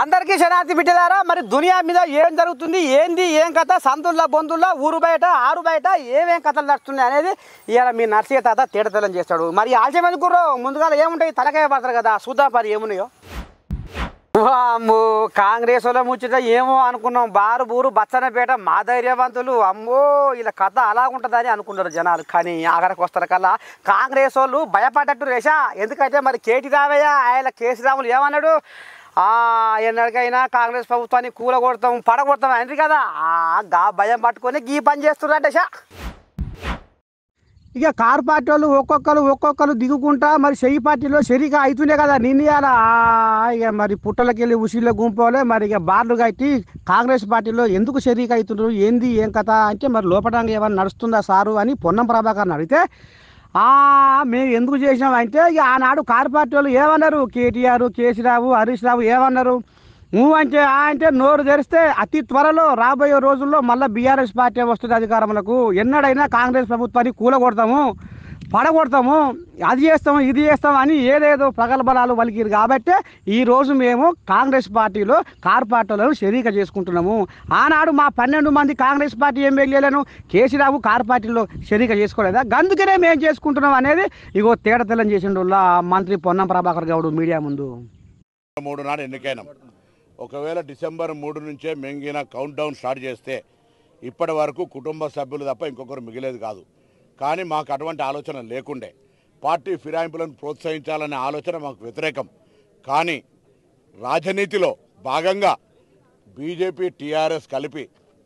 అందరికీ శనార్థి బిడ్డలారా, మరి దునియా మీద ఏం జరుగుతుంది, ఏంది ఏం కథ, సంతుల్లో బొందుల్లో ఊరు బయట ఆరు బయట ఏమేం కథలు నడుస్తున్నాయి అనేది ఇవాళ మీ నర్సయ్య తాత తేటతెల్లం చేస్తాడు. మరి ఆలస్యం ఎందుకు ముందుగా ఏముంటాయి, తలకాయ పడతారు కదా, చూద్దాం పరి ఏమున్నాయో. అమ్మో కాంగ్రెస్ వాళ్ళ ముచ్చట ఏమో అనుకున్నాం, బారు బూరు బచ్చనపేట మా ధైర్యవంతులు, అమ్మో ఇలా కథ అలా ఉంటుందని అనుకున్నారు జనాలు. కానీ ఆఖరికి వస్తారు కల్లా కాంగ్రెస్ వాళ్ళు భయపడ్డట్టు రేషా. ఎందుకంటే మరి కేటీ రావయ్య ఆయన కేసీరాములు ఏమన్నాడు, ఎన్నడికైనా కాంగ్రెస్ ప్రభుత్వాన్ని కూలగొడతాం పడగొడతాం అంటారు కదా, గా భయం పట్టుకొని గీ పని చేస్తున్నారంట షా. ఇక కారు పార్టీ వాళ్ళు ఒక్కొక్కరు దిగుకుంటా మరి చెయ్యి పార్టీలో షరీకా అవుతుండే కదా నిర్ణయాల. ఇక మరి పుట్టలకి వెళ్ళి ఉసిళ్ళ గుంపోలే మరి ఇక బార్లు కట్టి కాంగ్రెస్ పార్టీలో ఎందుకు షరీకా అవుతున్నారు, ఏంది ఏం కథ అంటే మరి లోపటంగా ఏమన్నా నడుస్తుందా సారు అని పొన్నం ప్రభాకర్ అడిగితే మేము ఎందుకు చేసినాం అంటే ఇక ఆనాడు కారు పార్టీ వాళ్ళు ఏమన్నారు, కేటీఆర్ కేసీరావు హరీష్ రావు ఏమన్నారు, నువ్వు అంటే నోరు తెరిస్తే అతి త్వరలో రాబోయే రోజుల్లో మళ్ళీ బీఆర్ఎస్ పార్టీ వస్తుంది అధికారంలోకి, ఎన్నడైనా కాంగ్రెస్ ప్రభుత్వాన్ని కూలగొడతాము పడగొడతాము అది చేస్తాము ఇది చేస్తాము అని ఏదేదో ప్రగల్భాలు వలికిరు. కాబట్టి ఈరోజు మేము కాంగ్రెస్ పార్టీలో కారు పార్టీలను షరీక చేసుకుంటున్నాము. ఆనాడు మా 12 మంది కాంగ్రెస్ పార్టీ ఎమ్మెల్యేలను కేసీరావు కారు పార్టీలో షరీక చేసుకోలేదా, అందుకనే మేము చేసుకుంటున్నాం అనేది ఇగో తేటతెల్లం చేసిండు మంత్రి పొన్నం ప్రభాకర్ గౌడ్ మీడియా ముందు. 3 నాడు ఎన్నికైనాం. ఒకవేళ డిసెంబర్ 3 నుంచే మెంగిన కౌంట్ డౌన్ స్టార్ట్ చేస్తే ఇప్పటి వరకు కుటుంబ సభ్యులు తప్ప ఇంకొకరు మిగిలేదు కాదు. కానీ మాకు అటువంటి ఆలోచన లేకుండే, పార్టీ ఫిరాయింపులను ప్రోత్సహించాలనే ఆలోచన మాకు వ్యతిరేకం. కానీ రాజనీతిలో భాగంగా బీజేపీ టీఆర్ఎస్ కలిపి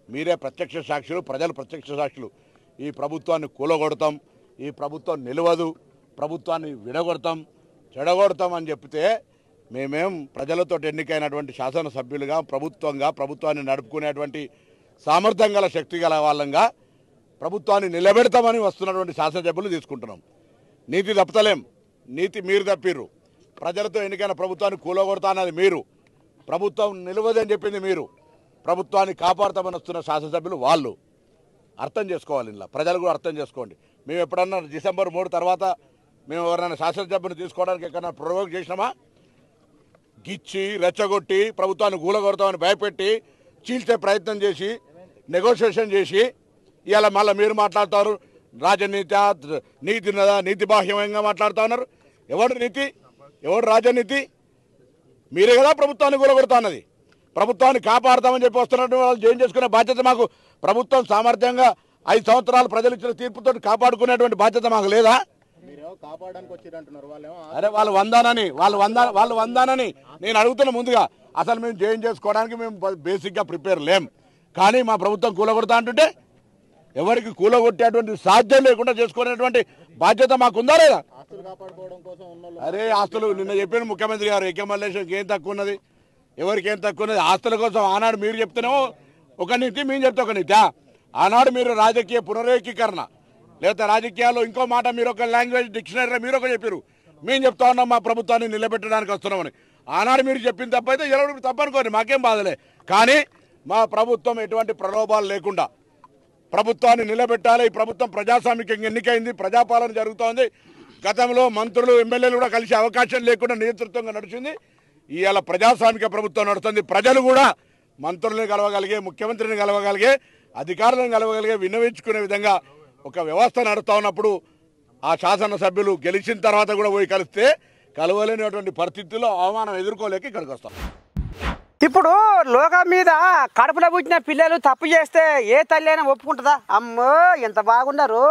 మీరే ప్రత్యక్ష సాక్షులు, ప్రజలు ప్రత్యక్ష సాక్షులు, ఈ ప్రభుత్వాన్ని కూలగొడతాం, ఈ ప్రభుత్వం నిలవదు, ప్రభుత్వాన్ని విడగొడతాం చెడగొడతాం అని చెప్తే మేమేం ప్రజలతో ఎన్నికైనటువంటి శాసనసభ్యులుగా ప్రభుత్వాన్ని నడుపుకునేటువంటి సామర్థ్యం గల శక్తి గల వాళ్ళంగా ప్రభుత్వాన్ని నిలబెడతామని వస్తున్నటువంటి శాసనసభ్యులు తీసుకుంటున్నాం. నీతి తప్పలేం, నీతి మీరు తప్పిర్రు. ప్రజలతో ఎన్నికైన ప్రభుత్వాన్ని కూలగొడతా అన్నది మీరు, ప్రభుత్వం నిలవదని చెప్పింది మీరు, ప్రభుత్వాన్ని కాపాడతామని వస్తున్న శాసనసభ్యులు వాళ్ళు. అర్థం చేసుకోవాలి, ఇలా ప్రజలు కూడా అర్థం చేసుకోండి. మేము ఎప్పుడన్నా డిసెంబర్ 3 తర్వాత మేము ఎవరైనా శాసనసభ్యుని తీసుకోవడానికి ఎక్కడన్నా ప్రొవోక్ చేసినామా? గిచ్చి రెచ్చగొట్టి ప్రభుత్వాన్ని కూలగొడతామని భయపెట్టి చీల్చే ప్రయత్నం చేసి నెగోషియేషన్ చేసి ఇవాళ మళ్ళీ మీరు మాట్లాడుతారు నీతి బాహ్యంగా మాట్లాడుతూ ఉన్నారు. ఎవరు నీతి, ఎవరు రాజనీతి? మీరే కదా ప్రభుత్వాన్ని కూలగొడతా అన్నది. ప్రభుత్వాన్ని కాపాడుతామని చెప్పి వస్తున్నట్టు వాళ్ళు జైన్ చేసుకునే బాధ్యత మాకు, ప్రభుత్వం సామర్థ్యంగా 5 సంవత్సరాలు ప్రజలు ఇచ్చిన తీర్పుతో కాపాడుకునేటువంటి బాధ్యత మాకు లేదా? అరే వాళ్ళు వందానని నేను అడుగుతున్నా. ముందుగా అసలు మేము జాయిన్ చేసుకోవడానికి మేము బేసిక్గా ప్రిపేర్ లేం. కానీ మా ప్రభుత్వం కూలగొడతా అంటుంటే ఎవరికి కూలగొట్టేటువంటి సాధ్యం లేకుండా చేసుకునేటువంటి బాధ్యత మాకుందా లేదా? అరే ఆస్తులు నిన్న చెప్పిన ముఖ్యమంత్రి గారు ఏకమల్లేశ్వరికి ఏం తక్కువ ఉన్నది, ఎవరికి ఏం తక్కువ ఉన్నది? ఆస్తుల కోసం ఆనాడు మీరు చెప్తేనేమో ఒక నీతి, మేము చెప్తే ఒక నీతి. ఆనాడు మీరు రాజకీయ పునరేకీకరణ లేదా రాజకీయాల్లో ఇంకో మాట మీరు ఒక లాంగ్వేజ్ డిక్షనరీలో మీరు ఒక చెప్పారు, మేము చెప్తా ఉన్నాం మా ప్రభుత్వాన్ని నిలబెట్టడానికి వస్తున్నామని. ఆనాడు మీరు చెప్పిన తప్పైతే ఎవరు తప్పనుకోండి, మాకేం బాధలే. కానీ మా ప్రభుత్వం ఎటువంటి ప్రలోభాలు లేకుండా ప్రభుత్వాన్ని నిలబెట్టాలి. ఈ ప్రభుత్వం ప్రజాస్వామికంగా ఎన్నికైంది, ప్రజాపాలన జరుగుతోంది. గతంలో మంత్రులు ఎమ్మెల్యేలు కూడా కలిసే అవకాశం లేకుండా నేతృత్వంగా నడిచింది. ఇవాళ ప్రజాస్వామిక ప్రభుత్వం నడుస్తుంది. ప్రజలు కూడా మంత్రులను కలవగలిగే, ముఖ్యమంత్రిని కలవగలిగే, అధికారులను కలవగలిగే, విన్నవించుకునే విధంగా ఒక వ్యవస్థ నడుస్తూ ఉన్నప్పుడు ఆ శాసనసభ్యులు గెలిచిన తర్వాత కూడా పోయి కలిస్తే కలవలేనటువంటి పరిస్థితుల్లో అవమానం ఎదుర్కోలేక ఇక్కడికి వస్తాం. ఇప్పుడు లోకం మీద కడుపులో పుట్టిన పిల్లలు తప్పు చేస్తే ఏ తల్లి అయినా ఒప్పుకుంటుందా? అమ్మో ఎంత బాగున్నారు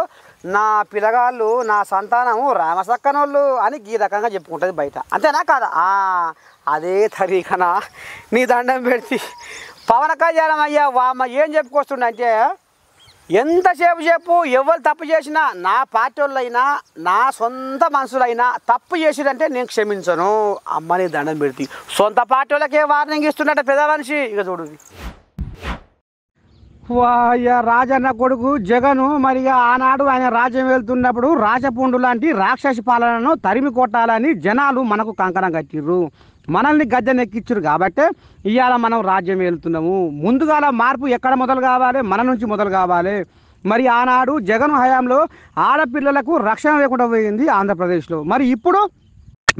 నా పిల్లగాళ్ళు, నా సంతానం రామసక్కనోళ్ళు అని ఈ రకంగా చెప్పుకుంటుంది బయట, అంతేనా కాదా? అదే తరీకనా నీ దండం పెడితే పవన్ కళ్యాణం అయ్యా వామ్మ ఏం చెప్పుకొస్తుండంటే, ఎంతసేపు చెప్పు ఎవరు తప్పు చేసినా నా పార్టీ వాళ్ళైనా నా సొంత మనుషులైనా తప్పు చేసిరంటే నేను క్షమించను అమ్మని దండం పెడితే సొంత పార్టీ వాళ్ళకే వార్నింగ్ ఇస్తున్నట్టు పెద్ద మనిషి. ఇక చూడు రాజన్న కొడుకు జగను మరి ఆనాడు ఆయన రాజ్యం వెళ్తున్నప్పుడు రాజపుండు లాంటి రాక్షసి పాలనను తరిమి కొట్టాలని జనాలు మనకు కంకణం కట్టిర్రు, మనల్ని గద్దెనెక్కిచ్చారు. కాబట్టి ఇవాళ మనం రాజ్యం వెళ్తున్నాము. ముందుగాల మార్పు ఎక్కడ మొదలు కావాలి? మన నుంచి మొదలు కావాలి. మరి ఆనాడు జగన్ హయాంలో ఆడపిల్లలకు రక్షణ లేకుండా పోయింది ఆంధ్రప్రదేశ్లో. మరి ఇప్పుడు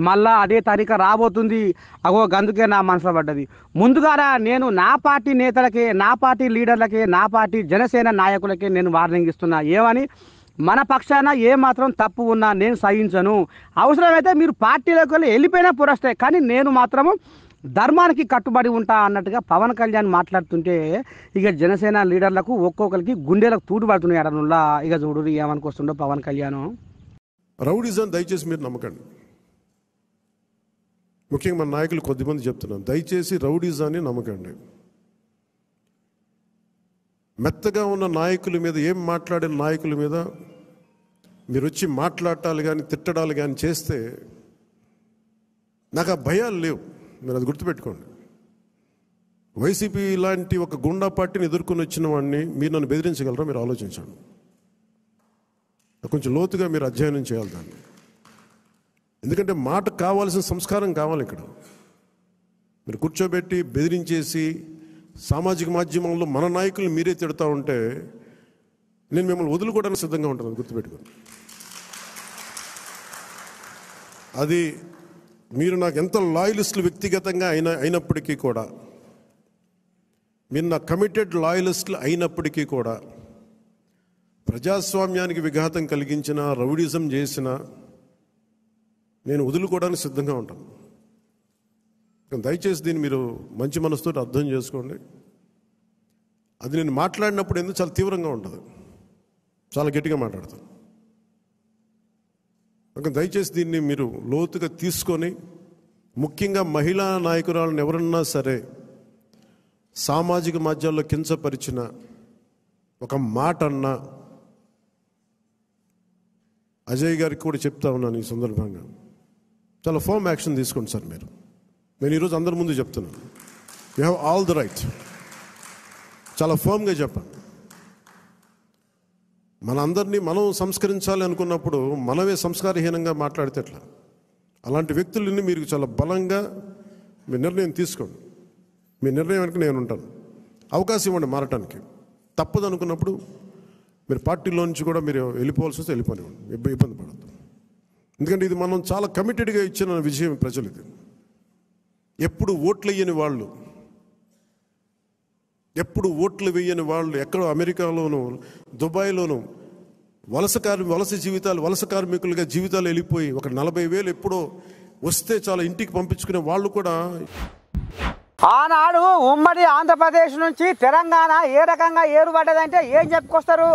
మళ్ళా అదే తారీఖు రాబోతుంది. అగో గందుకే నా మనసులో పడ్డది. ముందుగారా నేను నా పార్టీ నేతలకే, నా పార్టీ లీడర్లకే, నా పార్టీ జనసేన నాయకులకే నేను వార్నింగ్ ఇస్తున్నా. ఏమని? మన పక్షాన ఏమాత్రం తప్పు ఉన్నా నేను సహించను. అవసరమైతే మీరు పార్టీలోకి వెళ్ళిపోయినా పురస్తే, కానీ నేను మాత్రము ధర్మానికి కట్టుబడి ఉంటా అన్నట్టుగా పవన్ కళ్యాణ్ మాట్లాడుతుంటే ఇక జనసేన లీడర్లకు ఒక్కొక్కరికి గుండెలకు తూటు పడుతున్నాయి అడనుల్లా. ఇక చూడు ఏమనుకొస్తుండో పవన్ కళ్యాణ్. రౌడీజం దయచేసి మీరు నమ్మకండి. ముఖ్యంగా మన నాయకులు కొద్దిమంది చెప్తున్నాను, దయచేసి రౌడీజాన్ని నమ్మకండి. మెత్తగా ఉన్న నాయకుల మీద, ఏం మాట్లాడిన నాయకుల మీద మీరు వచ్చి మాట్లాడాలి కానీ తిట్టడాలు కానీ చేస్తే నాకు ఆ భయాలు లేవు. మీరు అది గుర్తుపెట్టుకోండి. వైసీపీ లాంటి ఒక గుండా పార్టీని ఎదుర్కొని వచ్చిన వాడిని మీరు నన్ను బెదిరించగలరా? మీరు ఆలోచించండి. కొంచెం లోతుగా మీరు అధ్యయనం చేయాలి దాన్ని. ఎందుకంటే మాట కావాల్సిన సంస్కారం కావాలి. ఇక్కడ మీరు కూర్చోబెట్టి బెదిరించేసి సామాజిక మాధ్యమంలో మన నాయకులు మీరే తిడతా ఉంటే నేను మిమ్మల్ని వదులుకోవడానికి సిద్ధంగా ఉంటాను. గుర్తుపెట్టుకోండి. అది మీరు నాకు ఎంత లాయలిస్టులు వ్యక్తిగతంగా అయినప్పటికీ కూడా, మీరు నా కమిటెడ్ లాయలిస్టులు అయినప్పటికీ కూడా, ప్రజాస్వామ్యానికి విఘాతం కలిగించిన, రౌడీజం చేసిన నేను వదులుకోవడానికి సిద్ధంగా ఉంటాను. దయచేసి దీన్ని మీరు మంచి మనసుతో అర్థం చేసుకోండి. అది నేను మాట్లాడినప్పుడు ఎందుకు చాలా తీవ్రంగా ఉంటుంది, చాలా గట్టిగా మాట్లాడతాను. దయచేసి దీన్ని మీరు లోతుగా తీసుకొని, ముఖ్యంగా మహిళా నాయకురాలను ఎవరన్నా సరే సామాజిక మాధ్యమాల్లో కించపరిచిన ఒక మాట అన్నా, అజయ్ గారికి కూడా చెప్తా ఉన్నాను ఈ సందర్భంగా, చాలా ఫర్మ్ యాక్షన్ తీసుకోండి సార్. నేను ఈరోజు అందరి ముందు చెప్తున్నాను, you have all the right. చాలా ఫర్మ్గా చెప్పండి. మనందరినీ మనం సంస్కరించాలి అనుకున్నప్పుడు మనమే సంస్కారహీనంగా మాట్లాడితే ఎట్లా? అలాంటి వ్యక్తులని మీరు చాలా బలంగా మీ నిర్ణయం తీసుకోండి. మీ నిర్ణయం వెనక నేను ఉంటాను. అవకాశం ఇవ్వండి మారటానికి. తప్పదు అనుకున్నప్పుడు మీరు పార్టీలో నుంచి కూడా మీరు వెళ్ళిపోవాల్సి వస్తే వెళ్ళిపోనివ్వండి, ఇబ్బంది పడద్దు. ఎందుకంటే ఇది మనం చాలా కమిటెడ్గా ఇచ్చిన విషయం ప్రజలు. ఇది ఎప్పుడు ఓట్లు వేయని వాళ్ళు, ఎప్పుడు ఓట్లు వేయని వాళ్ళు ఎక్కడో అమెరికాలోనూ దుబాయ్లోనూ వలస జీవితాలు, వలస కార్మికులుగా జీవితాలు వెళ్ళిపోయి ఒక 40,000 ఎప్పుడో వస్తే చాలా ఇంటికి పంపించుకునే వాళ్ళు కూడా ఆనాడు ఉమ్మడి ఆంధ్రప్రదేశ్ నుంచి తెలంగాణ ఏ రకంగా ఏరుపడ్డదంటే ఏం చెప్పుకొస్తారు?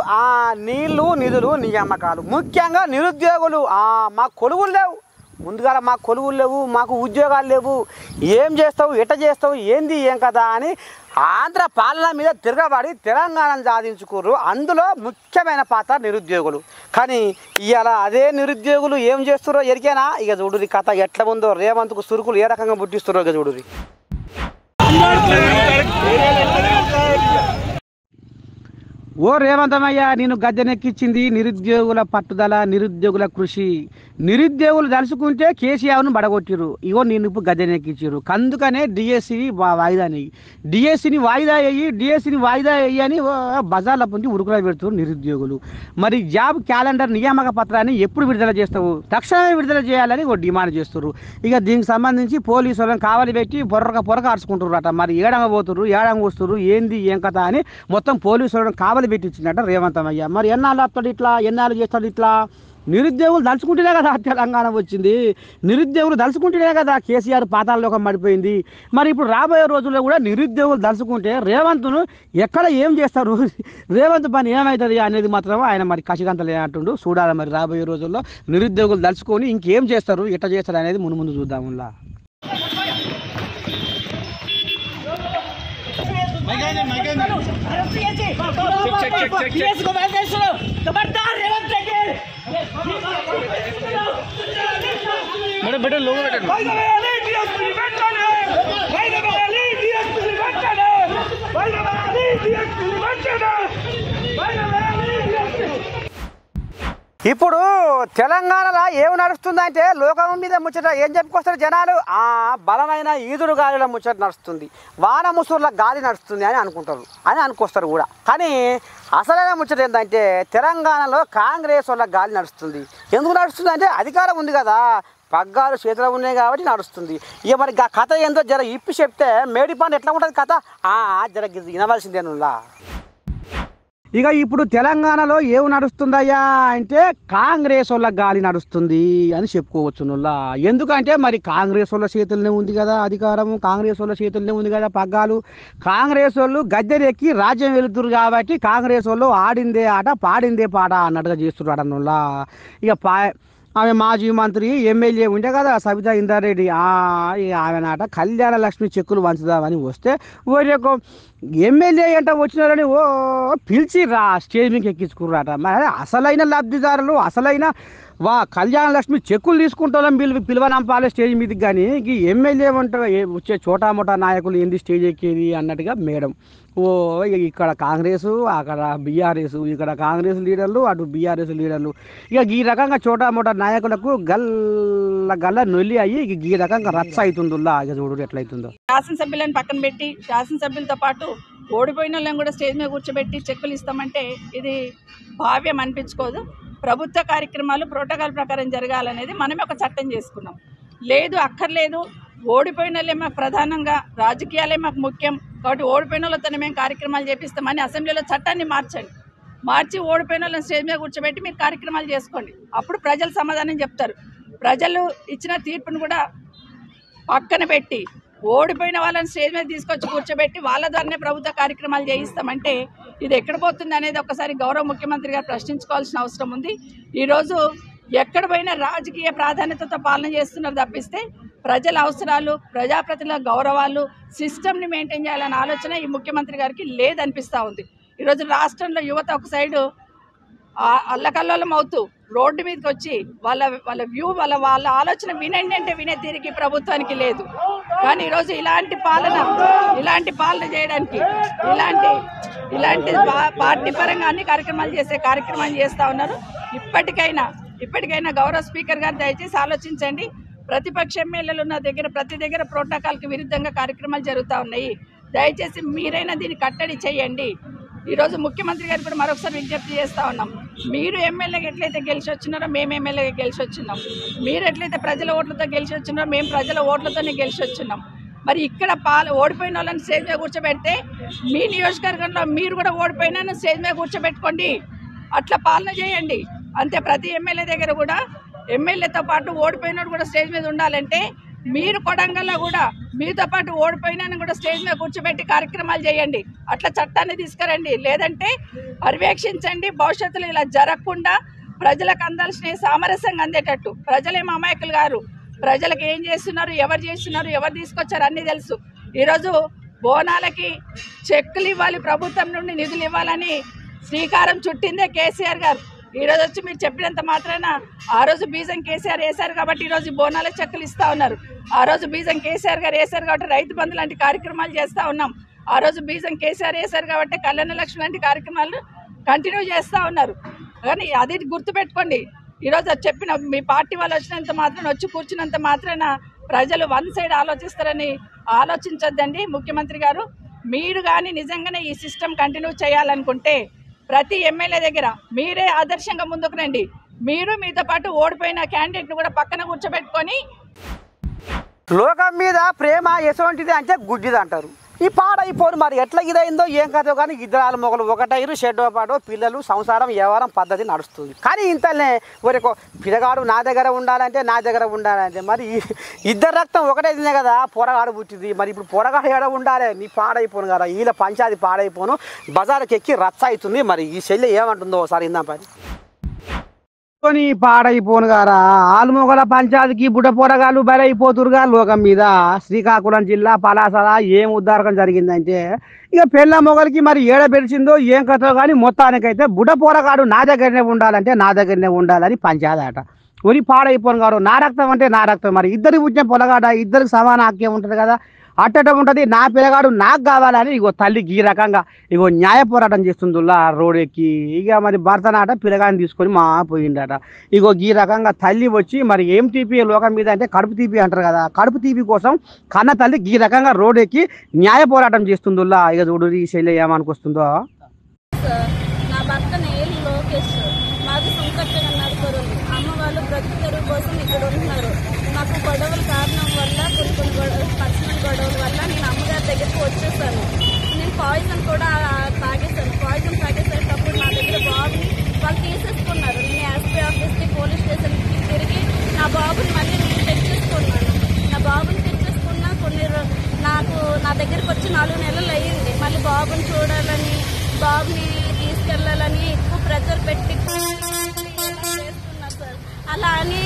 నీళ్లు, నిధులు, నియామకాలు, ముఖ్యంగా నిరుద్యోగులు. మాకు కొలువులు లేవు, ముందుగా మాకు కొలువులు లేవు, మాకు ఉద్యోగాలు లేవు, ఏం చేస్తావు, ఎట చేస్తావు, ఏంది ఏం కదా అని ఆంధ్ర పాలన మీద తిరగబడి తెలంగాణను సాధించుకోరు. అందులో ముఖ్యమైన పాత్ర నిరుద్యోగులు. కానీ ఇవాళ అదే నిరుద్యోగులు ఏం చేస్తారో ఎరికేనా? ఇక చూడురి కథ ఎట్లా ఉందో, రేవంత్కు సురుకులు ఏ రకంగా పుట్టిస్తారో ఇక చూడురి. ఓ రేవంతమయ్య, నేను గద్దెనెక్కించింది నిరుద్యోగుల పట్టుదల, నిరుద్యోగుల కృషి. నిరుద్యోగులు తలుచుకుంటే కేసీఆర్ను బడగొట్టిరు. ఇగో నేను ఇప్పుడు గద్దెనెక్కించారు. అందుకనే డిఎస్సిని వాయిదా నెయ్యి, డిఎస్సిని వాయిదా వేయి అని బజార్ల పొంది ఉరుకులా పెడుతున్నారు నిరుద్యోగులు. మరి జాబ్ క్యాలెండర్ నియామక పత్రాన్ని ఎప్పుడు విడుదల చేస్తావు? తక్షణమే విడుదల చేయాలని ఒక డిమాండ్ చేస్తున్నారు. ఇక దీనికి సంబంధించి పోలీసు వాళ్ళని కావలి పెట్టి పొరక అరుచుకుంటున్నారు అట. మరి ఏడంగా పోతున్నారు, ఏడంగా వస్తున్నారు, ఏంది ఏం కథ అని మొత్తం పోలీసు వాళ్ళని కావలి పెట్టించిందట రేవంతమయ్య. మరి ఎన్నాళ్ళు ఆపుతాడు ఇట్లా, ఎన్నాళ్ళు చేస్తాడు ఇట్లా? నిరుద్యోగులు దలుచుకుంటేనే కదా తెలంగాణ వచ్చింది, నిరుద్యోగులు దలుచుకుంటేనే కదా కేసీఆర్ పాతాళలోకం పడిపోయింది. మరి ఇప్పుడు రాబోయే రోజుల్లో కూడా నిరుద్యోగులు దలుచుకుంటే రేవంత్ను ఎక్కడ ఏం చేస్తారు, రేవంత్ పని ఏమవుతుంది అనేది మాత్రం ఆయన మరి కసిగంతలే అంటుండు. చూడాలి మరి రాబోయే రోజుల్లో నిరుద్యోగులు దలుచుకొని ఇంకేం చేస్తారు, ఎట్లా చేస్తారు అనేది ముందు చూద్దాములా. बेटा लोग ఇప్పుడు తెలంగాణలో ఏమి నడుస్తుందంటే లోకం మీద ముచ్చట ఏం చెప్పుకొస్తారు జనాలు? బలమైన ఈదురు గాలిలో ముచ్చట నడుస్తుంది, వాన ముసురుల గాలి నడుస్తుంది అని అనుకొస్తారు కూడా. కానీ అసలైన ముచ్చట ఏంటంటే తెలంగాణలో కాంగ్రెస్ వాళ్ళ గాలి నడుస్తుంది. ఎందుకు నడుస్తుంది అంటే అధికారం ఉంది కదా, పగ్గాలు చేతిలో ఉన్నాయి కాబట్టి నడుస్తుంది. ఇక మరి ఆ కథ ఏందో జర ఇప్పి చెప్తే మేడిపాండ ఎట్లా ఉంటుంది కథ జర వినవలసిందేనులా. ఇక ఇప్పుడు తెలంగాణలో ఏమి నడుస్తుందయ్యా అంటే కాంగ్రెస్ వాళ్ళ గాలి నడుస్తుంది అని చెప్పుకోవచ్చు నుల్లా. ఎందుకంటే మరి కాంగ్రెస్ వాళ్ళ చేతుల్లోనే ఉంది కదా అధికారం, కాంగ్రెస్ వాళ్ళ చేతుల్లోనే ఉంది కదా పగ్గాలు. కాంగ్రెస్ వాళ్ళు గద్దెరెక్కి రాజ్యం వెళుతురు కాబట్టి కాంగ్రెస్ వాళ్ళు ఆడిందే ఆట పాడిందే పాట అన్నట్టుగా చేస్తున్నాడు నుల్లా. ఇక ఆమె మాజీ మంత్రి ఎమ్మెల్యే ఉండే కదా సబితా ఇందారెడ్డి, ఆమె నాట కళ్యాణ లక్ష్మి చెక్కులు పంచుదామని వస్తే ఎమ్మెల్యే అంటే వచ్చినారని పిలిచి స్టేజ్ మీదకి ఎక్కించుకుర్రాట. మరి అసలైన లబ్ధిదారులు అసలైన కళ్యాణ లక్ష్మి చెక్కులు తీసుకుంటాం పిలువనంపాలి స్టేజ్ మీదకి. కానీ ఈ ఎమ్మెల్యే ఉంటారు వచ్చే చోటామోటా నాయకులు ఏంది స్టేజ్ ఎక్కేది అన్నట్టుగా మేడం. ఇక్కడ కాంగ్రెసు అక్కడ బీఆర్ఎస్, ఇక్కడ కాంగ్రెస్ లీడర్లు అటు బీఆర్ఎస్ లీడర్లు ఇక ఈ రకంగా చోటామోటా నాయకులకు గల్ల నొల్లి అయ్యి ఈ రకంగా రచ్చ అవుతుందిలా. ఇక చూడు ఎట్లయితుందో. శాసనసభ్యులను పక్కన పెట్టి శాసనసభ్యులతో పాటు ఓడిపోయిన వాళ్ళని కూడా స్టేజ్ మీద కూర్చోబెట్టి చెక్కులు ఇస్తామంటే ఇది భావ్యం అనిపించుకోదు. ప్రభుత్వ కార్యక్రమాలు ప్రోటోకాల్ ప్రకారం జరగాలనేది మనమే ఒక చట్టం చేసుకున్నాం. లేదు అక్కర్లేదు ఓడిపోయిన వాళ్ళే మాకు ప్రధానంగా రాజకీయాలే మాకు ముఖ్యం కాబట్టి ఓడిపోయిన వాళ్ళతోనే మేము కార్యక్రమాలు చేపిస్తామని అసెంబ్లీలో చట్టాన్ని మార్చి ఓడిపోయిన వాళ్ళని స్టేజ్ మీద కూర్చోబెట్టి మీరు కార్యక్రమాలు చేసుకోండి. అప్పుడు ప్రజలు సమాధానం చెప్తారు. ప్రజలు ఇచ్చిన తీర్పును కూడా పక్కన పెట్టి ఓడిపోయిన వాళ్ళని స్టేజ్ మీద తీసుకొచ్చి కూర్చోబెట్టి వాళ్ళ ద్వారానే ప్రభుత్వ కార్యక్రమాలు చేయిస్తామంటే ఇది ఎక్కడ పోతుంది అనేది ఒకసారి గౌరవ ముఖ్యమంత్రి గారు ప్రశ్నించుకోవాల్సిన అవసరం ఉంది. ఈరోజు ఎక్కడ పోయినా రాజకీయ ప్రాధాన్యతతో పాలన చేస్తున్నారు తప్పిస్తే ప్రజల అవసరాలు, ప్రజాప్రతినిధుల గౌరవాలు, సిస్టమ్ని మెయింటైన్ చేయాలనే ఆలోచన ఈ ముఖ్యమంత్రి గారికి లేదనిపిస్తూ ఉంది. ఈరోజు రాష్ట్రంలో యువత ఒక సైడు అల్లకల్లోలం అవుతూ రోడ్డు మీదకి వచ్చి వాళ్ళ వ్యూ వాళ్ళ ఆలోచన వినండి అంటే వినే తీరికి ప్రభుత్వానికి లేదు. కానీ ఈరోజు ఇలాంటి పాలన చేయడానికి ఇలాంటి పార్టీ పరంగా అన్ని కార్యక్రమాలు చేస్తూ ఉన్నారు. ఇప్పటికైనా గౌరవ స్పీకర్ గారు దయచేసి ఆలోచించండి. ప్రతిపక్ష ఎమ్మెల్యేలు ఉన్న ప్రతి దగ్గర ప్రోటోకాల్కి విరుద్ధంగా కార్యక్రమాలు జరుగుతూ ఉన్నాయి. దయచేసి మీరైనా దీన్ని కట్టడి చేయండి. ఈరోజు ముఖ్యమంత్రి గారు కూడా మరొకసారి విజ్ఞప్తి చేస్తూ ఉన్నాం. మీరు ఎమ్మెల్యేగా ఎట్లయితే గెలిచి వచ్చినారో మేము ఎమ్మెల్యేగా గెలిచి వచ్చినాం. మీరు ఎట్లయితే ప్రజల ఓట్లతో గెలిచి వచ్చినారో మేము ప్రజల ఓట్లతోనే గెలిచి వచ్చినాం. మరి ఇక్కడ ఓడిపోయిన వాళ్ళని స్టేజ్ మీద కూర్చోబెడితే మీ నియోజకవర్గంలో మీరు కూడా ఓడిపోయినా స్టేజ్ మీద కూర్చోబెట్టుకోండి. అట్లా పాలన చేయండి అంతే. ప్రతి ఎమ్మెల్యే దగ్గర కూడా ఎమ్మెల్యేతో పాటు ఓడిపోయినోడు కూడా స్టేజ్ మీద ఉండాలంటే మీరు కొడంగల్లో కూడా మీతో పాటు ఓడిపోయినా కూడా స్టేజ్ మీద కూర్చోబెట్టి కార్యక్రమాలు చేయండి. అట్లా చట్టాన్ని తీసుకురండి. లేదంటే పర్యవేక్షించండి. భవిష్యత్తులో ఇలా జరగకుండా ప్రజలకు అందాల్సిన సామరస్యంగా అందేటట్టు. ప్రజలేమో అమాయకులు గారు. ప్రజలకు ఏం చేస్తున్నారు, ఎవరు తీసుకొచ్చారు అన్నీ తెలుసు. ఈరోజు బోనాలకి చెక్కులు ఇవ్వాలి, ప్రభుత్వం నుండి నిధులు ఇవ్వాలని శ్రీకారం చుట్టిందే కేసీఆర్ గారు. ఈరోజు వచ్చి మీరు చెప్పినంత మాత్రాన ఆ రోజు బీజం కేసీఆర్ వేశారు కాబట్టి ఈరోజు బోనాల చెక్కులు ఇస్తూ ఉన్నారు. ఆ రోజు బీజం కేసీఆర్ గారు వేశారు కాబట్టి రైతు బంధు లాంటి కార్యక్రమాలు చేస్తూ ఉన్నాం. ఆ రోజు బీజం కేసీఆర్ వేశారు కాబట్టి కళ్యాణ లక్ష్మి లాంటి కార్యక్రమాలు కంటిన్యూ చేస్తూ ఉన్నారు. కానీ అది గుర్తుపెట్టుకోండి. ఈరోజు చెప్పిన మీ పార్టీ వాళ్ళు వచ్చి కూర్చున్నంత మాత్రాన ప్రజలు వన్ సైడ్ ఆలోచిస్తారని ఆలోచించొద్దండి. ముఖ్యమంత్రి గారు మీరు కానీ నిజంగానే ఈ సిస్టమ్ కంటిన్యూ చేయాలనుకుంటే ప్రతి ఎమ్మెల్యే దగ్గర మీరే ఆదర్శంగా ముందుకు రండి. మీరు మీతో పాటు ఓడిపోయిన క్యాండిడేట్ను కూడా పక్కన కూర్చోబెట్టుకొని లోకం మీద ప్రేమ ఎటువంటిది అంటే గుడ్డిది అంటారు. ఈ పాడైపోరు మరి ఎట్లా ఇదైందో ఏం కదో కానీ ఇద్దరు మొగలు ఒకటైరు షెడ్డో పాడో పిల్లలు సంసారం వ్యవహారం పద్ధతి నడుస్తుంది. కానీ ఇంతనే ఒరేకో పిల్లగాడు నా దగ్గర ఉండాలంటే మరి ఇద్దరు రక్తం ఒకటే తినే కదా పొరగాడు పుట్టింది. మరి ఇప్పుడు పొరగాడు ఏడ ఉండాలి? నీ పాడైపోను కదా, వీళ్ళ పంచాది పాడైపోను, బజార్కి ఎక్కి రచ్చ అవుతుంది. మరి ఈ చెల్లి ఏమంటుందో ఒకసారి ఇందాం పని పాడైపోను గారా. ఆలుమొగల పంచాయతీకి బుడ్డ పొరగాళ్ళు బలైపోతురుగా లోకం మీద. శ్రీకాకుళం జిల్లా పలాసల ఏం ఉద్దారకం జరిగిందంటే ఇక పెళ్ళ మొగలికి మరి ఏడ పెరిచిందో ఏం కథో కానీ మొత్తానికైతే బుడ్డ పొరగాడు నా దగ్గరనే ఉండాలని పంచాయతీ అట. ఒరి పాడైపోను గారు. నా రక్తం అంటే నా రక్తం. మరి ఇద్దరికి పుట్టిన పొలగాడ ఇద్దరికి సమాన హక్కే ఉంటుంది కదా, అట్టట ఉంటుంది. నా పిల్లగాడు నాకు కావాలని ఇగో తల్లి ఈ రకంగా న్యాయ పోరాటం చేస్తుందిలా రోడ్ ఎక్కి. ఇక మరి భర్తనాట పిల్లగాడిని తీసుకొని పోయిండట. ఈ రకంగా తల్లి వచ్చి మరి ఏం తీపి లోకం మీద అంటే కడుపు తీపి అంటారు కదా, కడుపు తీపి కోసం కన్న తల్లి ఈ రకంగా రోడ్ ఎక్కి న్యాయ పోరాటం చేస్తుందిలా. ఇక చూడు ఈ శైలి ఏమనుకొస్తుందో. నా భర్త నేలు లోకేష్, మాది సంకట్టగా నడుపురు. అమ్మ వాళ్ళు బ్రతుకు తెరువు కోసం ఇక్కడ ఉంటున్నారు. గొడవల కారణం వల్ల కొన్ని పర్సనల్ గొడవల వల్ల నేను అమ్మగారి దగ్గరికి వచ్చేసాను. నేను పాయిజన్ కూడా తాగేశాను. పాయిజన్ తాగేసేటప్పుడు నా దగ్గర బాబుని వాళ్ళు తీసేసుకున్నారు. నేను ఎస్పీ ఆఫీస్కి పోలీస్ స్టేషన్కి తిరిగి నా బాబుని మళ్ళీ నేను తెచ్చేసుకున్నాను. నా బాబుని తెచ్చేసుకున్నా నా దగ్గరికి వచ్చి 4 నెలలు అయ్యింది. మళ్ళీ బాబుని చూడాలని, బాబుని తీసుకెళ్లాలని ఎక్కువ ప్రెజర్ పెట్టి చేస్తున్నారు సార్. అలా అని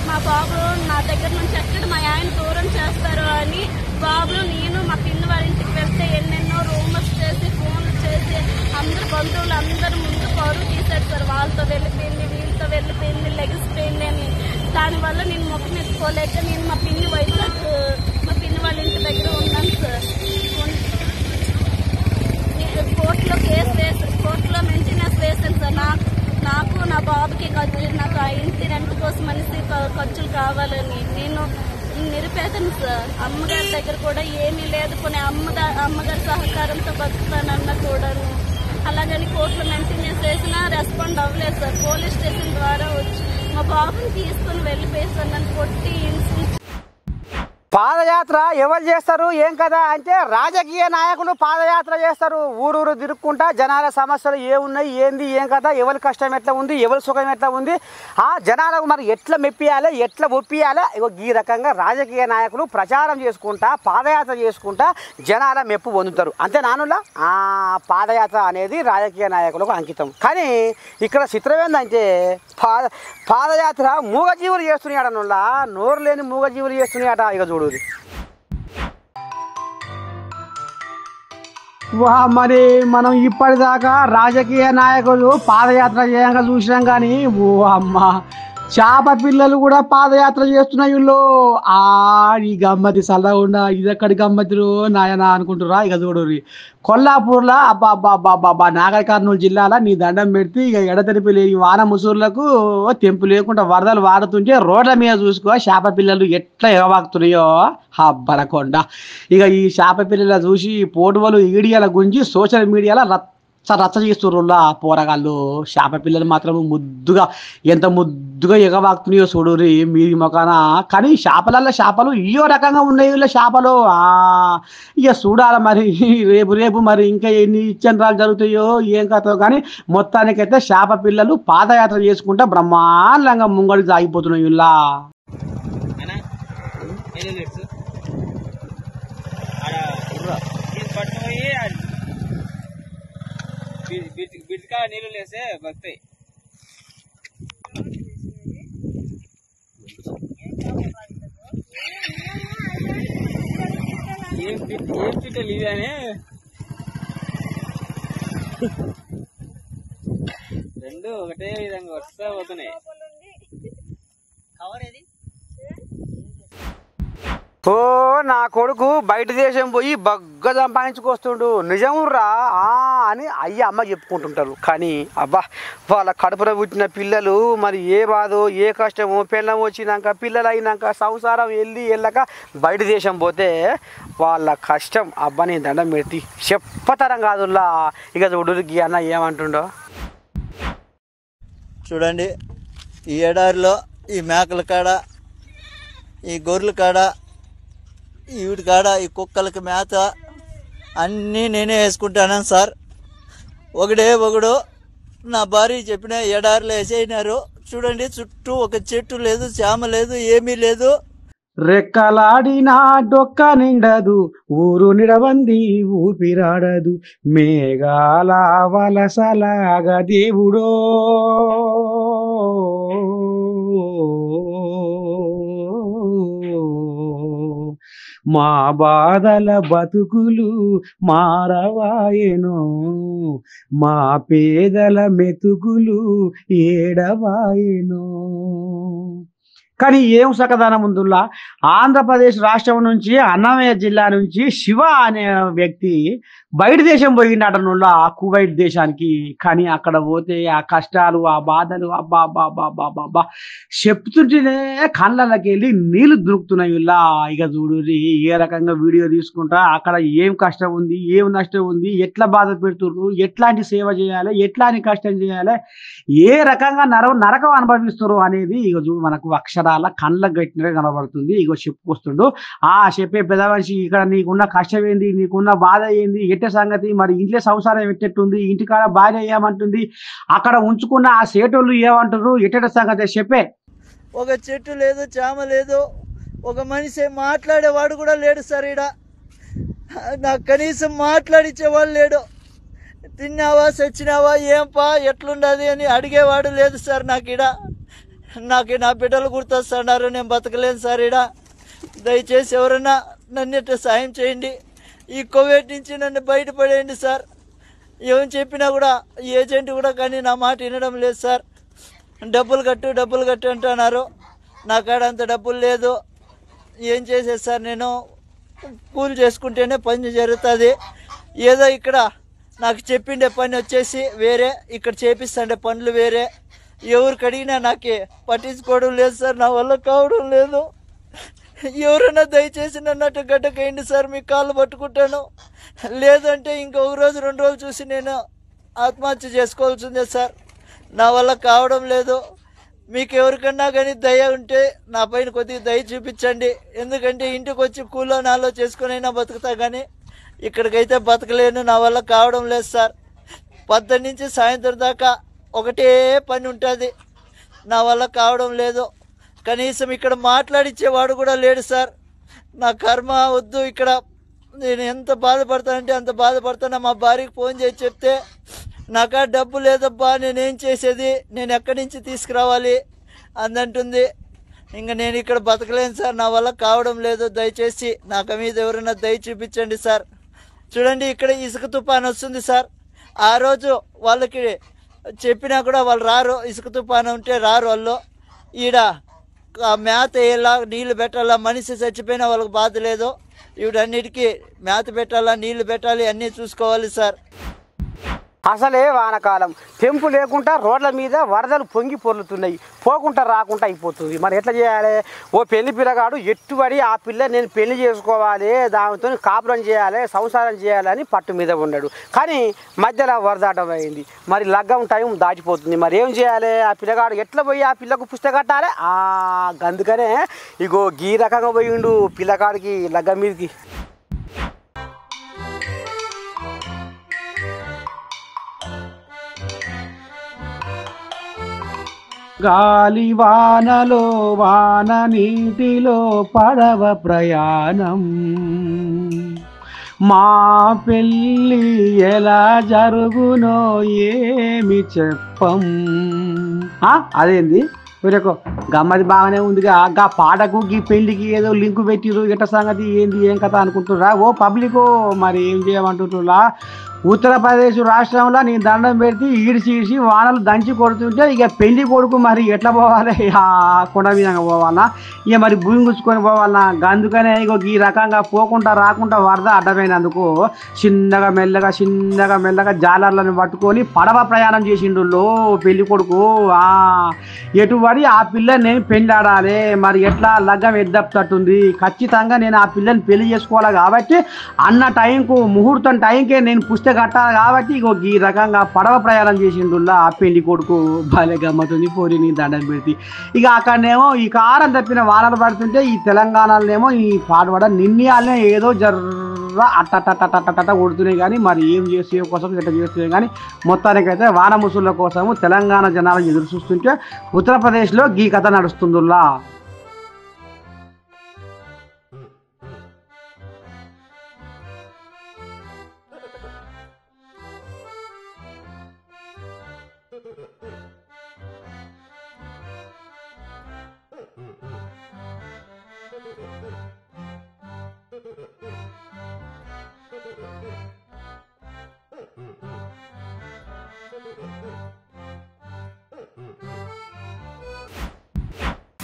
మా బాబు నా దగ్గర నుంచి ఎక్కడ మా ఆయన దూరం చేస్తారు అని బాబు నేను మా పిన్ని వాళ్ళ ఇంటికి వెళ్తే ఎన్నెన్నో రూమర్స్ చేసి ఫోన్లు చేసి అందరు బంధువులు అందరు ముందు పరువు తీశారు సార్. వాళ్ళతో వెళ్ళిపోయింది, వీళ్ళతో వెళ్ళిపోయింది, లెగిసిపోయింది అని. దానివల్ల నేను ముఖం ఎత్తుకోలేక నేను మా పిన్ని వైజాగ్ మా పిన్ని వాళ్ళ ఇంటి దగ్గర ఉన్నాను సార్. కోర్టులో మెయింటెనెన్స్ వేసాను సార్. నాకు నా బాబుకి నాకు ఆ ఇంటి రెంట్ కోసం అనేసి ఖర్చులు కావాలని. నేను నిరుపేదను సార్. అమ్మగారి దగ్గర కూడా ఏమీ లేదు. కొన్ని అమ్మగారి సహకారంతో బతుకుతానన్నా కూడాను. అలాగని కోర్టులో మెయింటెనెన్స్ వేసినా రెస్పాండ్ అవ్వలేదు సార్. పోలీస్ స్టేషన్ ద్వారా వచ్చి మా బాబుని తీసుకుని వెళ్ళిపోయేసారు. నన్ను కొట్టి పాదయాత్ర ఎవరు చేస్తారు ఏం కదా అంటే రాజకీయ నాయకులు పాదయాత్ర చేస్తారు. ఊరూరు తిరుక్కుంటా జనాల సమస్యలు ఏమున్నాయి, ఏంది, ఏం కదా, ఎవరి కష్టం ఎట్లా ఉంది, ఎవరి సుఖం ఎట్లా ఉంది, ఆ జనాలకు మరి ఎట్లా మెప్పియాలి, ఎట్లా ఒప్పియాలి, ఈ రకంగా రాజకీయ నాయకులు ప్రచారం చేసుకుంటా పాదయాత్ర చేసుకుంటా జనాల మెప్పు పొందుతారు. అంతే నానులా పాదయాత్ర అనేది రాజకీయ నాయకులకు అంకితం. కానీ ఇక్కడ చిత్రం ఏంటంటే పాదయాత్ర మూగజీవులు చేస్తున్నాయడనులా, నోరు లేని మూగజీవులు చేస్తున్నాయట. ఇక చూడు మరి మనం ఇప్పటిదాకా రాజకీయ నాయకులు పాదయాత్ర చేయంగా చూసినాం. కానీ ఓ అమ్మ చేప పిల్లలు కూడా పాదయాత్ర చేస్తున్నాయి. వీళ్ళు ఈ గమ్మతి చల్లకుండా ఇదెక్కడి గమ్మతిలో నాయన అనుకుంటురా. ఇక చూడు కొల్లాపూర్లో అబ్బా నాగర్ కర్నూలు జిల్లాలో నీ దండం పెడితే ఇక ఎడతెరిపి లేని వాన ముసూర్లకు తెంపు లేకుండా వరదలు వాడుతుంటే రోడ్ల మీద చూసుకో చేప పిల్లలు ఎట్లా ఎగవాకుతున్నాయో అబ్బరకొండ. ఇక ఈ చేప పిల్లల చూసి పోటువలు ఈడియాల గురించి సోషల్ మీడియాలో రచ్చ చేస్తుర్రులా పోరగాళ్ళు. చేప పిల్లలు మాత్రం ఎంత ముద్దుగా ఎగవాకుతున్నాయో చూడురి మీది మొకాన. కానీ చేపలు ఇయో రకంగా ఉన్నాయి వీళ్ళ చేపలు. ఇక చూడాలి మరి రేపు మరి ఇంకా ఎన్ని ఇచ్చంద్రాలు జరుగుతాయో ఏం కథో. కానీ మొత్తానికైతే చేప పిల్లలు పాదయాత్ర చేసుకుంటా బ్రహ్మాండంగా ముంగడి సాగిపోతున్నాయి వీళ్ళ. బిడ్కా నీళ్ళు లేసే వస్తాయి. ఏం పిట్టలు ఇవి అని రెండు ఒకటే విధంగా వస్తా పోతున్నాయి. కవర్ ఏది? ఓ నా కొడుకు బయట దేశం పోయి బగ్గ సంపాదించుకొస్తుండు నిజమురా అని అమ్మ చెప్పుకుంటుంటారు. కానీ అబ్బా వాళ్ళ కడుపులో పుట్టిన పిల్లలు మరి ఏ బాధో ఏ కష్టమో పెళ్ళం వచ్చినాక పిల్లలు అయినాక సంసారం వెళ్ళక బయట దేశం పోతే వాళ్ళ కష్టం అబ్బాని దండం పెట్టి చెప్పతరం కాదుల్లా. ఇక చూడుకి అన్న ఏమంటుండో చూడండి. ఈ ఎడారిలో ఈ మేకల కాడ, ఈ గొర్రెల కాడ, వీటి కాడ ఈ కుక్కలకి మేత అన్నీ నేనే వేసుకుంటాను సార్. ఒకడు నా భార్య చెప్పిన ఎడారిలో వేసేసినారు. చూడండి చుట్టూ ఒక చెట్టు లేదు, చేమ లేదు, ఏమీ లేదు. రెక్కలాడినా డొక్క నిండదు, ఊరు నిడవంది ఊపిరాడదు, మేఘాల వలసలాగా దేవుడో మా బాధల బతుకులు మారవాయెను, మా పేదల మెతుకులు ఏడవాయెను. కానీ ఏం సకదానం ఉందిలా. ఆంధ్రప్రదేశ్ రాష్ట్రం నుంచి అన్నమయ్య జిల్లా నుంచి శివ అనే వ్యక్తి బయట దేశం పోయిండటనుల్లా, కువైట్ దేశానికి. కానీ అక్కడ పోతే ఆ కష్టాలు ఆ బాధలు అబ్బా చెప్తుంటేనే కళ్ళకి వెళ్ళి నీళ్లు దొరుకుతున్నాయి ఇలా. ఇక చూడు ఏ రకంగా వీడియో తీసుకుంటా అక్కడ ఏం కష్టం ఉంది, ఏం నష్టం ఉంది, ఎట్లా బాధ పెడుతుర్రు, ఎట్లాంటి సేవ చేయాలి, ఎట్లాంటి కష్టం చేయాలి, ఏ రకంగా నరకం అనుభవిస్తున్నారు అనేది ఇక చూడు మనకు అక్షరాలు కళ్ళద్దాల కళ్ళకు గట్టినగా కనబడుతుంది. ఇగో చెప్పుకొస్తుండు. చెప్పే పెద్ద మనిషి, ఇక్కడ నీకున్న కష్టం ఏంది, నీకున్న బాధ ఏంది, ఎట్టే సంగతి, మరి ఇంట్లో సంసారం ఎట్టెట్టుంది, ఇంటికాడ భార్య ఏమంటుంది, అక్కడ ఉంచుకున్న ఆ సేటోళ్ళు ఏమంటారు, ఎట్టెట సంగతి చెప్పే. ఒక చెట్టు లేదు, చామ లేదు, ఒక మనిషి మాట్లాడేవాడు కూడా లేడు సార్. ఈడ నాకు కనీసం మాట్లాడించేవాడు లేడు. తిన్నావా, చచ్చినావా, ఏంపా, ఎట్లుండదు అని అడిగేవాడు లేదు సార్. నాకు నా బిడ్డలు గుర్తొస్తున్నారు, నేను బతకలేను సార్. దయచేసి ఎవరన్నా నన్ను సాయం చేయండి. ఈ కోవిడ్ నుంచి నన్ను బయటపడేయండి సార్. ఏం చెప్పినా కూడా ఏజెంట్ కూడా కానీ నా మాట వినడం లేదు సార్. డబ్బులు కట్టు అంటున్నారు. నా కాడ అంత డబ్బులు లేదు. ఏం చేసేది సార్, నేను కూలి చేసుకుంటేనే పని జరుగుతుంది. ఏదో ఇక్కడ నాకు చెప్పిండే పని వచ్చేసి వేరే, ఇక్కడ చేపిస్తుండే పనులు వేరే. ఎవరికి అడిగినా నాకు పట్టించుకోవడం లేదు సార్. నా వల్ల కావడం లేదు. ఎవరైనా దయచేసి నన్నట్టు గడ్డకేయండి సార్, మీ కాళ్ళు పట్టుకుంటాను. లేదంటే ఇంకొక రోజు 2 రోజులు చూసి నేను ఆత్మహత్య చేసుకోవాల్సిందే సార్. నా వల్ల కావడం లేదు. మీకు ఎవరికన్నా కానీ దయ ఉంటే నా పైన కొద్దిగా దయ చూపించండి. ఎందుకంటే ఇంటికి వచ్చి కూలో నాలో చేసుకునైనా బతుకుతా, కానీ ఇక్కడికైతే బతకలేను. నా వల్ల కావడం లేదు సార్. 10 నుంచి సాయంత్రం దాకా ఒకటే పని ఉంటుంది. నా వల్ల కావడం లేదు. కనీసం ఇక్కడ మాట్లాడించేవాడు కూడా లేడు సార్. నా కర్మ వద్దు. ఇక్కడ నేను ఎంత బాధపడతానంటే అంత బాధపడతాను. మా భార్యకి ఫోన్ చేసి చెప్తే, నాకా డబ్బు లేదబ్బా, నేనేం చేసేది, నేను ఎక్కడి నుంచి తీసుకురావాలి అందంటుంది. ఇంకా నేను ఇక్కడ బతకలేను సార్. నా వల్ల కావడం లేదు. దయచేసి నాకు మీద ఎవరైనా దయ చూపించండి సార్. చూడండి, ఇక్కడ ఇసుక తుఫాను వస్తుంది సార్. ఆ రోజు వాళ్ళకి చెప్పినా కూడా వాళ్ళు రారు. ఇసుక తుఫాను ఉంటే రారు వాళ్ళు. ఈడ మేత వేయాలా, నీళ్లు పెట్టాలా. మనిషి చచ్చిపోయినా వాళ్ళకి బాధ లేదు. వీటన్నిటికీ మేత పెట్టాలా, నీళ్లు పెట్టాలి, అన్నీ చూసుకోవాలి సార్. అసలే వానకాలం, తెంపు లేకుండా రోడ్ల మీద వరదలు పొంగి పొర్లుతున్నాయి. పోకుండా రాకుండా అయిపోతుంది. మరి ఎట్లా చేయాలి? ఓ పెళ్లి పిల్లగాడు ఎట్టుబడి ఆ పిల్ల నేను పెళ్లి చేసుకోవాలి, దానితో కాపురం చేయాలి, సంసారం చేయాలని పట్టు మీద ఉన్నాడు. కానీ మధ్యలో వరదాటం అయింది. మరి లగ్గం టైం దాటిపోతుంది. మరి ఏం చేయాలి? ఆ పిల్లగాడు ఎట్లా పోయి ఆ పిల్లకు పుస్తకం కట్టాలి? అందుకనే ఇగో గీ రకంగా పోయిండు పిల్లగాడికి లగ్గం మీదకి. గాలి వానలో, వాన నీటిలో పడవ ప్రయాణం, మా పెళ్ళి ఎలా జరుగునో ఏమి చెప్పం. అదేంది వీరకో గమ్మది బాగానే ఉందిగా. గా పాటకు గీ పెళ్లికి ఏదో లింకు పెట్టిరు. ఎట్ట సంగతి ఏంది, ఏం కథ అనుకుంటుర్రా ఓ పబ్లిక్? మరి ఏం చేయమంటుంటురా? ఉత్తరప్రదేశ్ రాష్ట్రంలో నీ దండం పెడితే ఈడిసి వానలు దంచి కొడుతుంటే ఇక పెళ్లి కొడుకు మరి ఎట్లా పోవాలి? కొండ విధంగా పోవాలా, ఇక మరి భూమి గుచ్చుకొని పోవాలా? అందుకనే ఇగో ఈ రకంగా పోకుండా రాకుండా వరద అడ్డమైనందుకు చిన్నగా మెల్లగా జాలర్లను పట్టుకొని పడవ ప్రయాణం చేసిండు పెళ్లి కొడుకు. ఎటుబడి ఆ పిల్లని నేను పెళ్ళాడాలి. మరి ఎట్లా లగ్గం ఎద్దప్తట్టుంది. ఖచ్చితంగా నేను ఆ పిల్లని పెళ్లి చేసుకోవాలి కాబట్టి అన్న టైంకు, ముహూర్తం టైంకే నేను పుస్తకం కట్టాలి కాబట్టి ఇగో ఈ రకంగా పడవ ప్రయాణం చేసిండు ఆ పెళ్లి కొడుకు. భలే గమ్మతుంది పోరిని దండం పెడితే. ఇక అక్కడనేమో ఈ కారం తప్పిన వానలు పడుతుంటే ఈ తెలంగాణలోనేమో ఈ పాడుపడ నిన్నయాలనే ఏదో జర్ర అట్ట కొడుతున్నాయి. కానీ మరి ఏం చేస్తే కోసం ఇట్లా చేస్తున్నాయి. కానీ మొత్తానికైతే వాన ముసుళ్ళ కోసము తెలంగాణ జనాలు ఎదురు చూస్తుంటే ఉత్తరప్రదేశ్లో ఈ కథ నడుస్తుందిలా.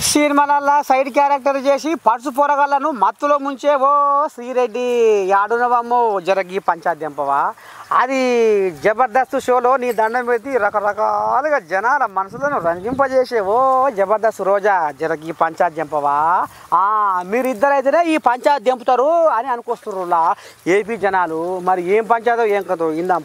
సినిమాలల్లా సైడ్ క్యారెక్టర్ చేసి పడుసు పొరగలను మత్తులో ముంచే ఓ శ్రీరెడ్డి ఆడునవమ్మో జరగి పంచాయతీ దింపవా. అది జబర్దస్త్ షోలో నీ దండం పెట్టి రకరకాలుగా జనాల మనసులను రంజింపజేసే ఓ జబర్దస్త్ రోజా జరగి పంచాయతీ దింపవా. మీరిద్దరైతేనే ఈ పంచాయతీ దింపుతారు అని అనుకొస్తుర్రులా ఏపీ జనాలు. మరి ఏం పంచాయతో ఏం కదో ఇందాం.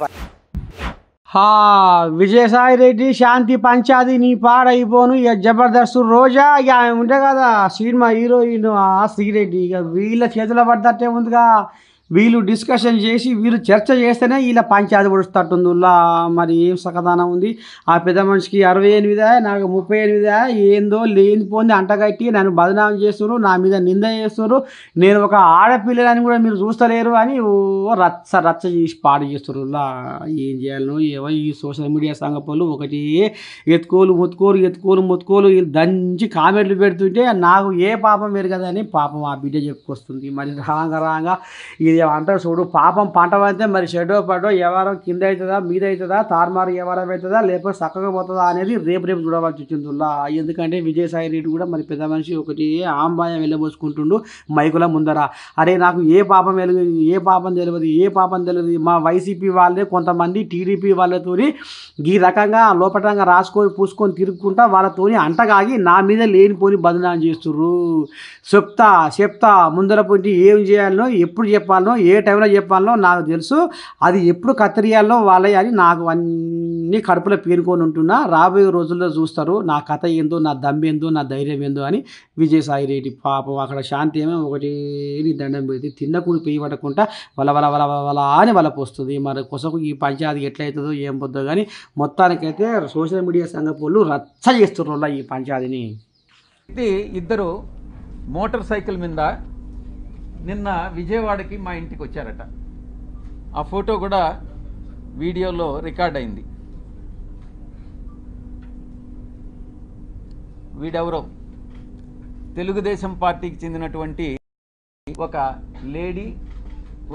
విజయసాయి రెడ్డి శాంతి పంచాది నీ పాడైపోను ఇక జబర్దస్త్ రోజా ఇక ఆమె ఉంటే కదా సినిమా హీరోయిన్ ఆ శ్రీరెడ్డి ఇక వీళ్ళ చేతిలో పడ్డట్టే ఉందిగా. వీళ్ళు డిస్కషన్ చేసి వీళ్ళు చర్చ చేస్తేనే వీళ్ళ పంచాయతీ పొడుస్తట్టుంది. మరి ఏం సకదానం ఉంది ఆ పెద్ద మనిషికి 68 నాకు 38 ఏందో లేనిపోంది అంటగట్టి నన్ను బదనాం చేస్తున్నారు, నా మీద నింద చేస్తున్నారు, నేను ఒక ఆడపిల్లని కూడా మీరు చూస్తలేరు అని రచ్చ రచ్చ చేసి పాడు చేస్తున్నారు. ఏం చేయాలనో ఏమో ఈ సోషల్ మీడియా సంగపోలు ఒకటి ఎత్తుకోలు వీళ్ళు దంచి కామెంట్లు పెడుతుంటే నాకు ఏ పాపం పెరగదని పాపం ఆ బిడ్డ చెప్పుకొస్తుంది. మరి రాగా ఇది అంటారు చూడు, పాపం పంట పడితే మరి షెడో పడో ఎవరం కింద అవుతుందా మీద అవుతుందా తారుమారు ఎవరం అవుతుందా లేకపోతే చక్కగా పోతుందా అనేది రేపు చూడవలసి వచ్చిందిలా. ఎందుకంటే విజయసాయి రెడ్డి కూడా మరి పెద్ద మనిషి ఒకటి ఆంబాయం వెళ్ళబోసుకుంటుండు మైకుల ముందర. అరే నాకు ఏ పాపం తెలియదు మా వైసీపీ వాళ్ళే కొంతమంది టీడీపీ వాళ్ళతో ఈ రకంగా లోపటంగా రాసుకొని పూసుకొని తిరుగుకుంటా వాళ్ళతోని అంటగాగి నా మీద లేనిపోని బదనాం చేస్తుర్రు. చెప్తా ముందర పోయి ఏం చేయాలనో ఎప్పుడు చెప్పాలనో ఏ టైంలో చెప్పాలనో నాకు తెలుసు, అది ఎప్పుడు కత్తిరియాలనో వాళ్ళే అని నాకు అన్నీ కడుపులో పేరుకొని ఉంటున్నా. రాబోయే రోజుల్లో చూస్తారు నా కథ ఏందో, నా దమ్మేందో, నా ధైర్యం ఏందో అని. విజయసాయి రెడ్డి పాపం అక్కడ శాంతి ఏమో ఒకటి దండం పెడితే తిన్న కూడి పెయ్యి పట్టకుండా వల అని వలపోస్తుంది. మరి కొసకు ఈ పంచాయతీ ఎట్లయితుందో ఏం పొద్దో కానీ మొత్తానికైతే సోషల్ మీడియా సంగపోళ్ళు రచ్చ చేస్తున్నారు ఈ పంచాయతీని. ఇద్దరు మోటార్ సైకిల్ మీద నిన్న విజయవాడకి మా ఇంటికి వచ్చారట. ఆ ఫోటో కూడా వీడియోలో రికార్డ్ అయింది. వీడెవరో తెలుగుదేశం పార్టీకి చెందినటువంటి ఒక లేడీ,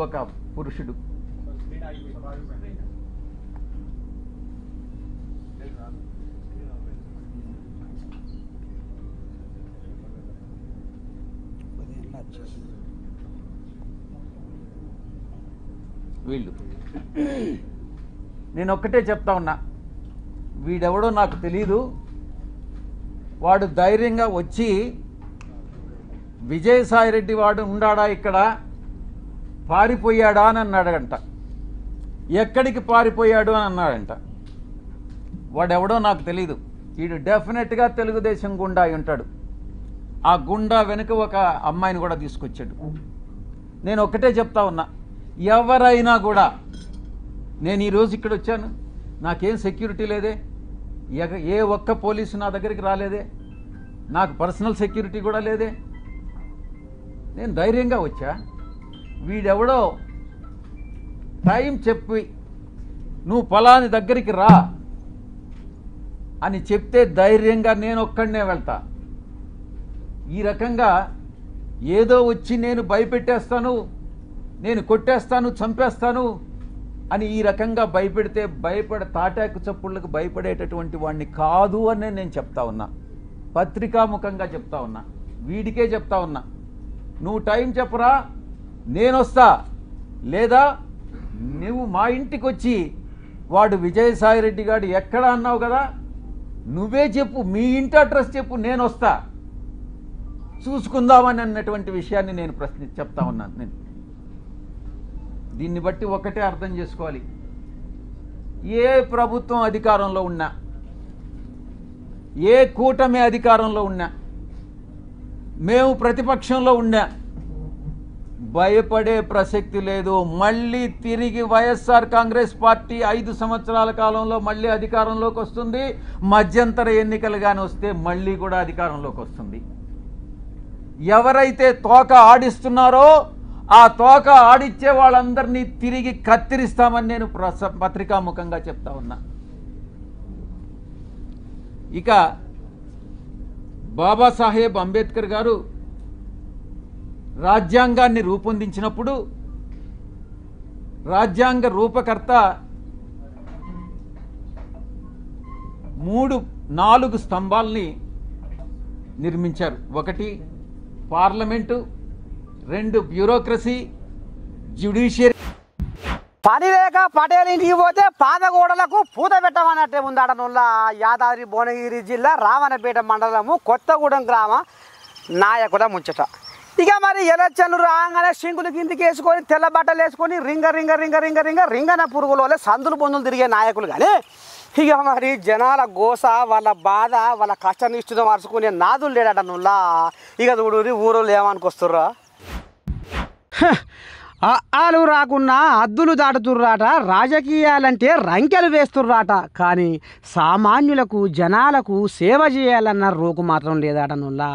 ఒక పురుషుడు. వీళ్ళు నేను ఒక్కటే చెప్తా ఉన్నా, వీడెవడో నాకు తెలీదు, వాడు ధైర్యంగా వచ్చి విజయసాయి రెడ్డి వాడు ఉండాడా ఇక్కడ, పారిపోయాడా అని అన్నాడంట. ఎక్కడికి పారిపోయాడు అని అన్నాడంట. వాడెవడో నాకు తెలీదు. వీడు డెఫినెట్గా తెలుగుదేశం గుండా అయి ఉంటాడు. ఆ గుండా వెనుక ఒక అమ్మాయిని కూడా తీసుకొచ్చాడు. నేను ఒక్కటే చెప్తా ఉన్నా, ఎవరైనా కూడా, నేను ఈరోజు ఇక్కడ వచ్చాను, నాకేం సెక్యూరిటీ లేదే, ఏ ఒక్క పోలీసు నా దగ్గరికి రాలేదే, నాకు పర్సనల్ సెక్యూరిటీ కూడా లేదే, నేను ధైర్యంగా వచ్చా. వీడెవడో టైం చెప్పి నువ్వు ఫలాని దగ్గరికి రా అని చెప్తే ధైర్యంగా నేను ఒక్కడనే వెళ్తా. ఈ రకంగా ఏదో వచ్చి నేను భయపెట్టేస్తాను, నేను కొట్టేస్తాను, చంపేస్తాను అని ఈ రకంగా భయపెడితే తాటాకు చప్పుళ్ళకు భయపడేటటువంటి వాడిని కాదు అని నేను చెప్తా ఉన్నా. పత్రికాముఖంగా చెప్తా ఉన్నా, వీడికే చెప్తా ఉన్నా, నువ్వు టైం చెప్పరా నేను వస్తా, లేదా నువ్వు మా ఇంటికి వచ్చి వాడు విజయసాయి రెడ్డి గారు ఎక్కడ అన్నావు కదా నువ్వే చెప్పు, మీ ఇంటి అడ్రస్ చెప్పు, నేను వస్తా, చూసుకుందామని అన్నటువంటి విషయాన్ని నేను చెప్తా ఉన్నాను. నేను దీన్ని బట్టి ఒకటే అర్థం చేసుకోవాలి, ఏ ప్రభుత్వం అధికారంలో ఉన్నా, ఏ కూటమి అధికారంలో ఉన్నా, మేము ప్రతిపక్షంలో ఉన్నా భయపడే ప్రసక్తి లేదు. మళ్ళీ తిరిగి వైఎస్ఆర్ కాంగ్రెస్ పార్టీ 5 సంవత్సరాల కాలంలో మళ్ళీ అధికారంలోకి వస్తుంది. మధ్యంతర ఎన్నికలు కానీ వస్తే మళ్ళీ కూడా అధికారంలోకి వస్తుంది. ఎవరైతే తోక ఆడిస్తున్నారో ఆ తోక ఆడిచ్చే వాళ్ళందరినీ తిరిగి కత్తిరిస్తామని నేను పత్రికాముఖంగా చెప్తా ఉన్నా. ఇక బాబాసాహెబ్ అంబేద్కర్ గారు రాజ్యాంగాన్ని రూపొందించినప్పుడు రాజ్యాంగ రూపకర్త 4 స్తంభాల్ని నిర్మించారు. 1 పార్లమెంటు, 2 బ్యూరోక్రసీ, జ్యుడిషియరీ. పని లేక పటేల్ ఇంటికి పోతే పాదగోడలకు పూత పెట్టమన్నట్టే ఉందాడనుల్ల యాదాద్రి భువనగిరి జిల్లా రావణపేట మండలము కొత్తగూడెం గ్రామ నాయకుల ముచ్చట. ఇక మరి ఎలక్షన్లు రాగానే సింకులు కిందికి వేసుకొని తెల్ల బట్టలు వేసుకొని రింగన పురుగుల వల్ల సందులు బొందులు తిరిగే నాయకులు కానీ ఇక మరి జనాల గోస వాళ్ళ బాధ వాళ్ళ కష్టాన్ని ఇష్టం మార్చుకునే నాదులు లేడట నువ్వులా. ఇక చూడు ఊరోళ్ళు ఏమనుకొస్తుర్రా, ఆలు రాకున్నా అద్దులు దాటుతుర్రాట, రాజకీయాలంటే రంకెలు వేస్తుర్రాట, కానీ సామాన్యులకు జనాలకు సేవ చేయాలన్న రోకు మాత్రం లేదట నుల్లా.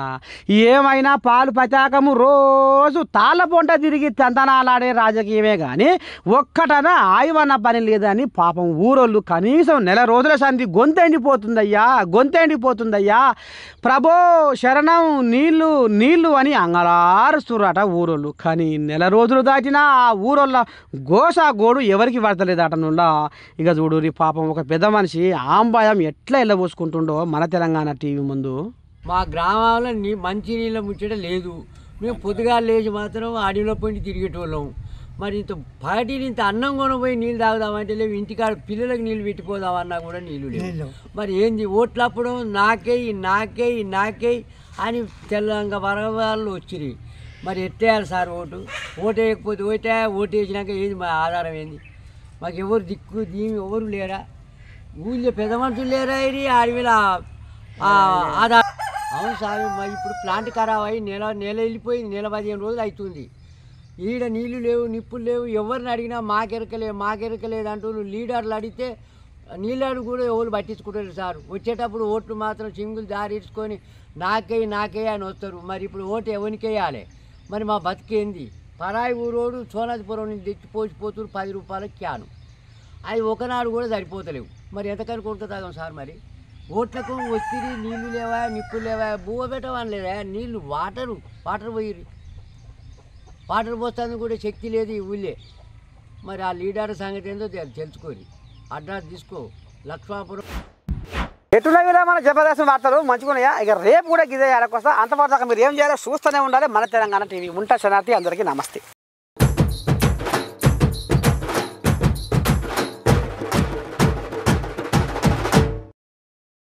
ఏమైనా పాలు పతాకము రోజు తాళ్ళపొంట తిరిగి తంతనాలాడే రాజకీయమే కానీ ఒక్కటన ఆయువన్న పని లేదని పాపం ఊరోళ్ళు కనీసం నెల రోజుల సంధి గొంతెండిపోతుందయ్యా ప్రభో శరణం నీళ్ళు అని అంగలారుస్తుర్రాట ఊరోళ్ళు. కానీ నెల రోజులు దాటి ఆ ఊరోళ్ళ గోడు ఎవరికి పడతలేదట నుల్లా. ఇక చూడు పాపం ఒక పెద్ద మనిషి ఆంబాయం ఎట్లా వెళ్ళబోసుకుంటుండో మన తెలంగాణ టీవీ ముందు. మా గ్రామాల్లో మంచి నీళ్ళ ముచ్చట లేదు. మేము పొద్దుగా లేచి మాత్రం అడవిలో పోయి తిరిగేటోళ్ళం. మరి ఇంత పార్టీని ఇంత అన్నం కొనపోయి నీళ్ళు తాగుదామంటే లేవు, ఇంటికాడ పిల్లలకు నీళ్ళు పెట్టిపోదామన్నా కూడా నీళ్ళు లేవు. మరి ఏంది ఓట్లప్పుడు నాకేయి అని తెలంగాణ వరవాళ్ళు వచ్చిరి. మరి ఎత్తేయాలి సార్ ఓటు వేయకపోతే ఓటు వేసినాక ఏది మా ఆధారం ఏంది? మాకు ఎవరు దిక్కు దీని ఎవరు లేరా? ఊళ్ళో పెద్ద మనుషులు లేరా? ఇది అడవిలో ఆధారం. అవును సార్, మరి ఇప్పుడు ప్లాంట్ ఖరాబ్ అయ్యి నెల వెళ్ళిపోయింది, నెల 15 రోజులు అవుతుంది. ఈడ నీళ్ళు లేవు, నిప్పులు లేవు. ఎవరిని అడిగినా మాకెరకలేదు అంటూ లీడర్లు అడిగితే నీళ్ళు కూడా ఎవరు పట్టించుకుంటారు సార్. వచ్చేటప్పుడు ఓట్లు మాత్రం సింగులు దారిడ్చుకొని నాకే అని వస్తారు. మరి ఇప్పుడు ఓటు ఎవరికి వేయాలి? మరి మా బతికేంది? పరాయి ఊరోడు సోనాజిపురం నుంచి తెచ్చిపోసిపోతున్నారు 10 రూపాయల క్యాను. అవి ఒకనాడు కూడా సరిపోతలేవు. మరి ఎంతకని కొడుకు తాగాం సార్? మరి ఓట్లకు వస్తుంది, నీళ్ళు లేవా, నిప్పులు లేవా, బువ్వ పెట్టవని లేదా? నీళ్ళు వాటర్ పోయిర్రి. వాటర్ పోస్తుంది కూడా శక్తి లేదు ఈ ఊళ్ళే. మరి ఆ లీడర్ సంగతి ఏందో తెలుసుకోరి, అడ్రస్ తీసుకో. లక్ష్మాపురం ఎటునవిలా మన జబర్దస్త్ వార్తలు మంచిగున్నాయా? ఇక రేపు కూడా గిదే ఆడకొస్తా. అంతవరకు మీరు ఏం చేయాలో చూస్తూనే ఉండాలి మన తెలంగాణ టీవీ. ఉంటా శనార్థి, అందరికీ నమస్తే.